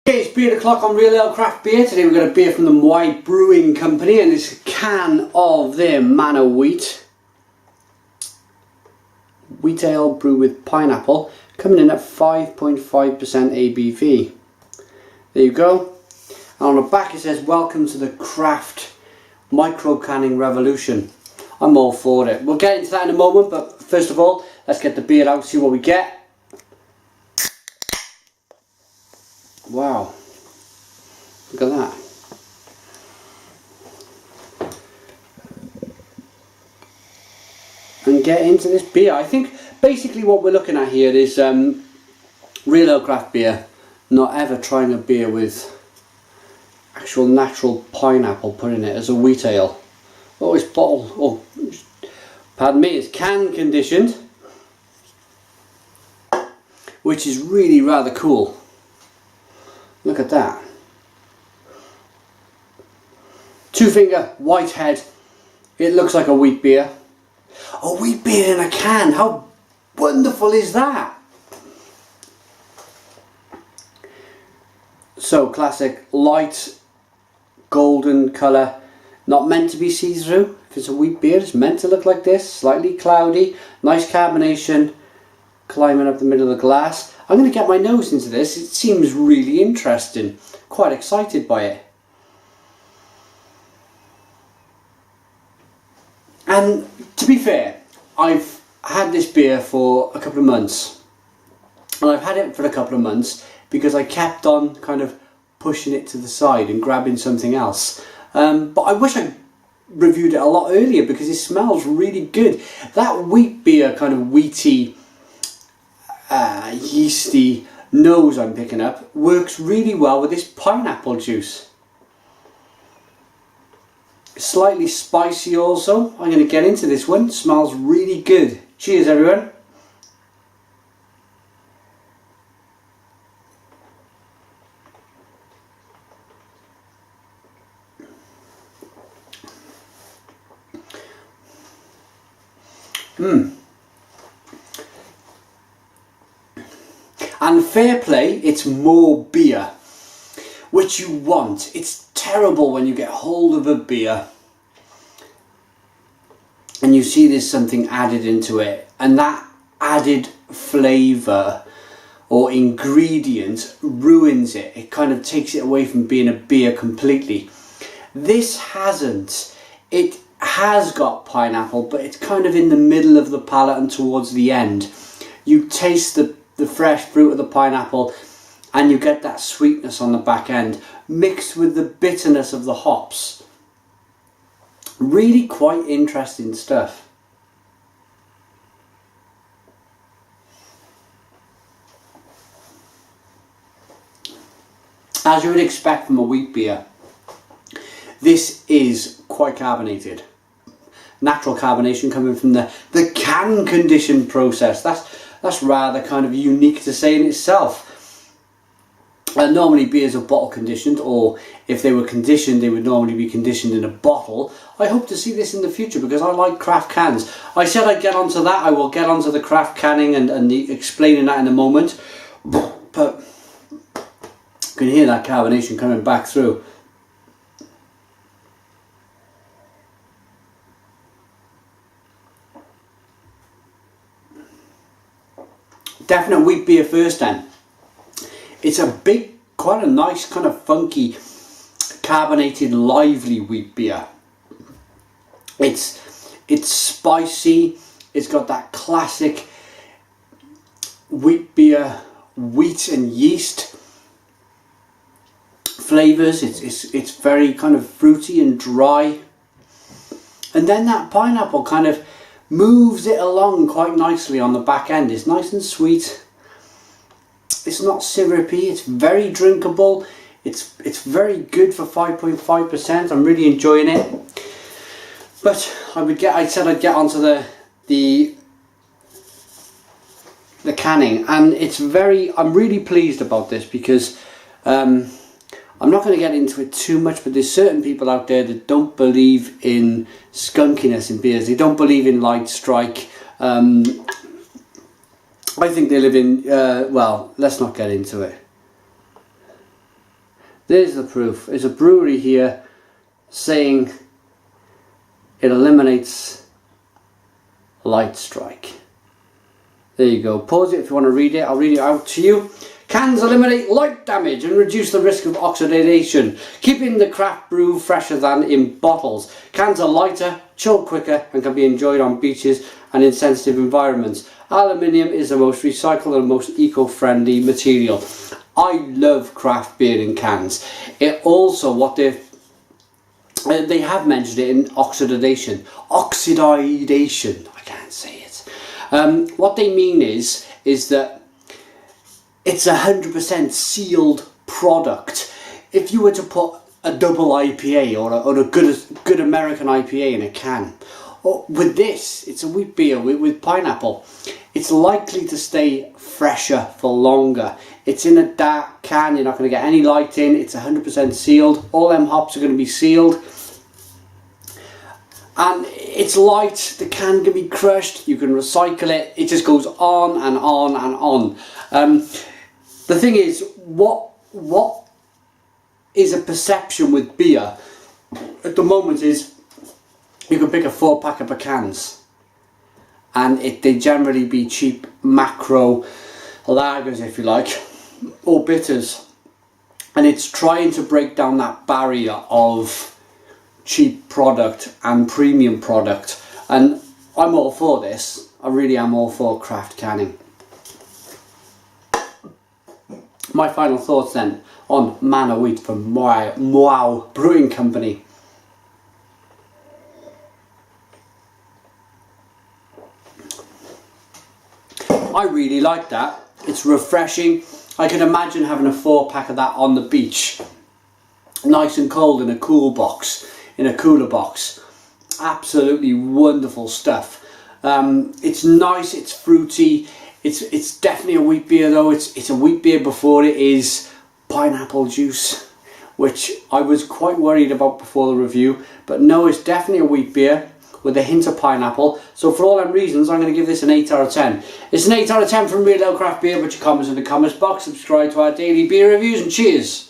Okay, it's beer o'clock on Real Ale Craft Beer. Today we've got a beer from the Maui Brewing Company, and it's a can of their Mana wheat ale brewed with pineapple, coming in at 5.5% ABV. There you go. And on the back it says, "Welcome to the craft micro canning revolution." I'm all for it. We'll get into that in a moment, but first of all, let's get the beer out, see what we get. Wow, look at that. And get into this beer. I think basically what we're looking at here is real ale craft beer, not ever trying a beer with actual natural pineapple put in it as a wheat ale. Oh, it's bottle, oh, pardon me, it's can conditioned, which is really rather cool. Look at that. 2-finger white head. It looks like a wheat beer. A wheat beer in a can. How wonderful is that? So classic light golden colour. Not meant to be see-through. If it's a wheat beer, it's meant to look like this. Slightly cloudy. Nice carbonation climbing up the middle of the glass. I'm going to get my nose into this. It seems really interesting. Quite excited by it. And to be fair, I've had this beer for a couple of months. And I've had it for a couple of months because I kept on kind of pushing it to the side and grabbing something else. But I wish I reviewed it a lot earlier because it smells really good. That wheat beer, kind of wheaty, yeasty nose I'm picking up works really well with this pineapple juice. Slightly spicy also. I'm going to get into this one. Smells really good. Cheers everyone. And fair play, it's more beer, which you want. It's terrible when you get hold of a beer and you see there's something added into it, and that added flavour or ingredient ruins it. It kind of takes it away from being a beer completely. This hasn't. It has got pineapple, but it's kind of in the middle of the palate and towards the end. You taste the fresh fruit of the pineapple and you get that sweetness on the back end mixed with the bitterness of the hops. Really quite interesting stuff. As you would expect from a wheat beer, this is quite carbonated. Natural carbonation coming from the can condition process. That's rather kind of unique to say in itself. Normally beers are bottle conditioned, or if they were conditioned, they would normally be conditioned in a bottle. I hope to see this in the future because I like craft cans. I said I'd get onto that. I will get onto the craft canning and the explaining that in a moment. But you can hear that carbonation coming back through. Definite wheat beer first then. It's a big, quite a nice kind of funky, carbonated, lively wheat beer. It's spicy. It's got that classic wheat beer, wheat and yeast flavours. It's very kind of fruity and dry. And then that pineapple kind of moves it along quite nicely on the back end. It's nice and sweet. It's not syrupy. It's very drinkable. It's very good for 5.5%. I'm really enjoying it. But I said I'd get onto the canning, and I'm really pleased about this because I'm not going to get into it too much, but there's certain people out there that don't believe in skunkiness in beers. They don't believe in light strike. I think they live in, well, let's not get into it. There's the proof. There's a brewery here saying it eliminates light strike. There you go. Pause it if you want to read it. I'll read it out to you. Cans eliminate light damage and reduce the risk of oxidization, keeping the craft brew fresher than in bottles. Cans are lighter, chill quicker, and can be enjoyed on beaches and in sensitive environments. Aluminium is the most recycled and most eco-friendly material. I love craft beer in cans. It also, what they have mentioned it in oxidization. Oxidization. I can't say it. What they mean is that it's 100% sealed product. If you were to put a double IPA or a good American IPA in a can, with this, it's a wheat beer with pineapple, it's likely to stay fresher for longer. It's in a dark can, you're not going to get any light in, it's 100% sealed, all them hops are going to be sealed. And it's light, the can can be crushed, you can recycle it, it just goes on and on and on. The thing is, what is a perception with beer at the moment is you can pick a 4-pack of cans and they generally be cheap macro lagers, if you like, or bitters, and it's trying to break down that barrier of cheap product and premium product, and I'm all for this. I really am all for craft canning. My final thoughts then on Mana Wheat from Maui Brewing Company. I really like that. It's refreshing. I can imagine having a 4-pack of that on the beach, nice and cold in a cool box, in a cooler box. Absolutely wonderful stuff. It's nice, it's fruity. It's definitely a wheat beer though. It's a wheat beer before it is pineapple juice, which I was quite worried about before the review. But no, it's definitely a wheat beer with a hint of pineapple. So for all them reasons, I'm going to give this an 8 out of 10. It's an 8 out of 10 from Real Ale Craft Beer. Put your comments in the comments box. Subscribe to our daily beer reviews and cheers.